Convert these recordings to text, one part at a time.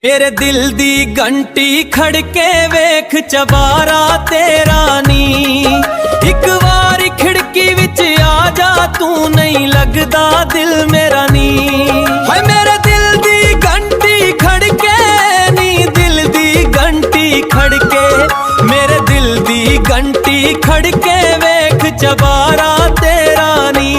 मेरे दिल दी घंटी खड़के वेख चबारा तेरा नी। एक बारी खिड़की विच आ जा तू नहीं लगदा दिल मेरा नी। हाय मेरे दिल दी घंटी खड़के नी, दिल दी घंटी खड़के, मेरे दिल दी घंटी खड़के वेख चबारा तेरा नी।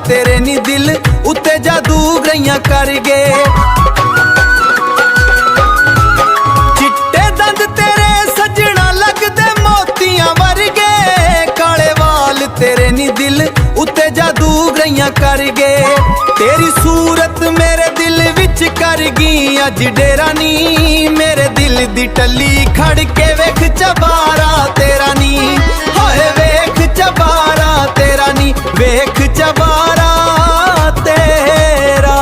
तेरे नी दिल उत्ते जादू गइयां कर गए। चिट्टे दंद तेरे सजना लगदे मोतियां वर्गे, काले वाल तेरे नी दिल उत्ते जादू गइयां कर गए। तेरी सूरत मेरे दिल विच कर गई अज डेरा नी। मेरे दिल दी टल्ली खड़ के वेख चबारा तेरा नी। हाय वेख चबारा तेरा नी, वेख चबारा तेरा।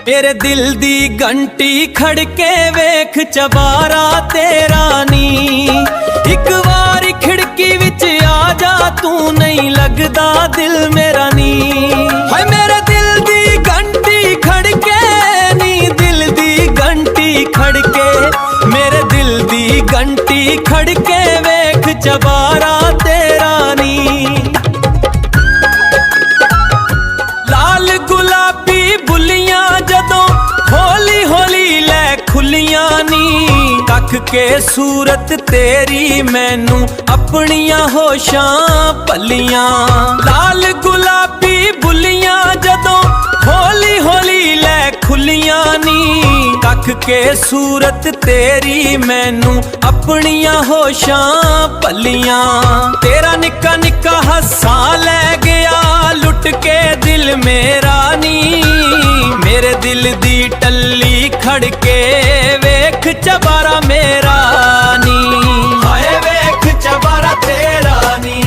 मेरे दिल दी घंटी खड़के वेख चबारा तेरा नी। एक बारी खिड़की विच आ जा तू नहीं लगदा दिल मेरा नी। हाय मेरे दिल दी घंटी खड़के नी, दिल दी घंटी खड़के, मेरे दिल दी घंटी खड़के वेख चबारा तेरा नी। लाल गुलाबी बुलियां जदों होली होली लै खुलियां नी। कख के सूरत तेरी मैनू अपनियां होशां भलियां। लाल गुलाबी बुलियां जदों होली होली लै खुलियां नी। कख के सूरत तेरी मैनू अपनियां होशां भलियां। तेरा निक्का निक्का हस्सा लै गया लुट के दिल मेरा नी। मेरे दिल दी टल्ली खड़के वेख चबारा मेरा नी। हाय वेख चबारा तेरा नी।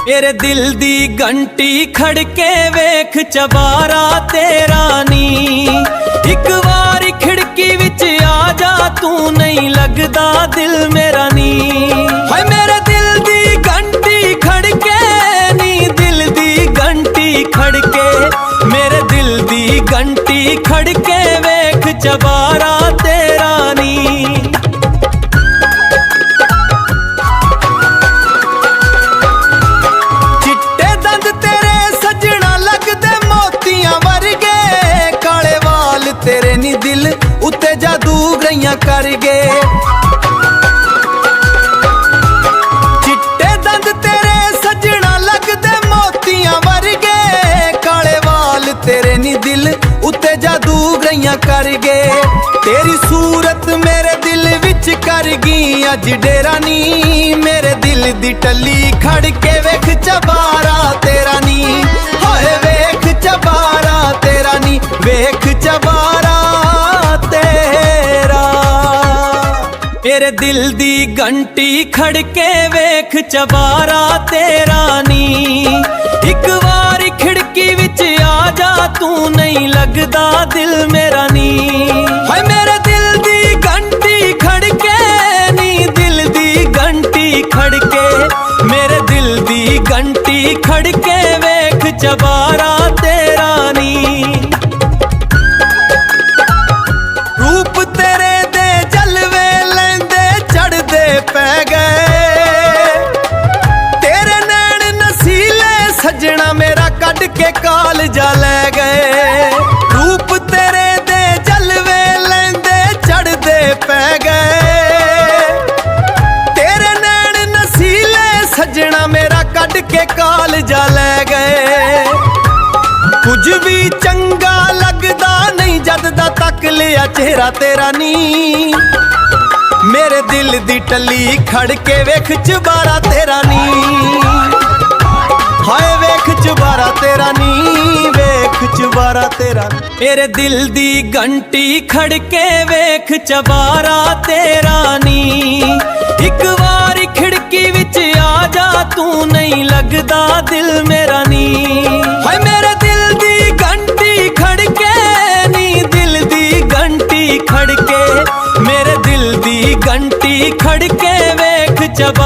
मेरे दिल दी घंटी खड़के वेख चबारा तेरा नी। एक बारी खिड़की विच आ जा तू नहीं लगदा दिल मेरा नी। हाय मेरे दिल दी घंटी खड़के नी, दिल दी घंटी खड़के, मेरे दिल दी घंटी खड़के वेख चबारा तेरा नी। चिट्टे दंद तेरे सजना लगदे मोतियां वर्गे, काले वाल तेरे नी दिल उत्ते जादू गइयां कर गए। चिट्टे दंद तेरे सजना लगदे मोतियां वर्गे, काले वाल तेरे नी दिल उत्ते जादू गइयां कर गए। तेरी सूरत मेरे दिल विच कर गई अज डेरा नी। मेरे दिल दी टल्ली खड़ के वेख चबारा तेरा नी। हाय वेख चबारा तेरा नी, वेख चबारा तेरा। मेरे दिल दी घंटी खड़के वेख चबारा तेरा नी। एक बारी खिड़की विच आ जा तू नहीं लगदा दिल मेरा नी। हाय मेरे दिल दी घंटी खड़के नी, दिल दी घंटी खड़के, मेरे दिल दी घंटी खड़के वेख चबारा तेरा नी। रूप तेरे दे जलवे लेंदे चढ़दे पै गए। तेरे नैन नसीले सजना मेरा कट के कालजा लै गए। रूप तेरे दे जलवे लेंदे चढ़दे पै गए। तेरे नैन नसीले सजना मेरा कट के कालजा लै गए। कुछ भी चंगा लगदा नहीं जददा तक लिया चेहरा तेरा नी। मेरे दिल दी टल्ली खड़ के वेख चबारा तेरा नी। हाय वेख चबारा तेरा नी, वेख चबारा तेरा। मेरे दिल दी घंटी खड़ के वेख चबारा तेरा नी। एक बारी खिड़की विच आ जा तू नहीं लगदा दिल मेरा नी। हाय मेरे दिल दी घंटी खड़के नी, दिल दी घंटी खड़के, मेरे दिल ਖੜਕੇ ਵੇਖ ਚਬਾ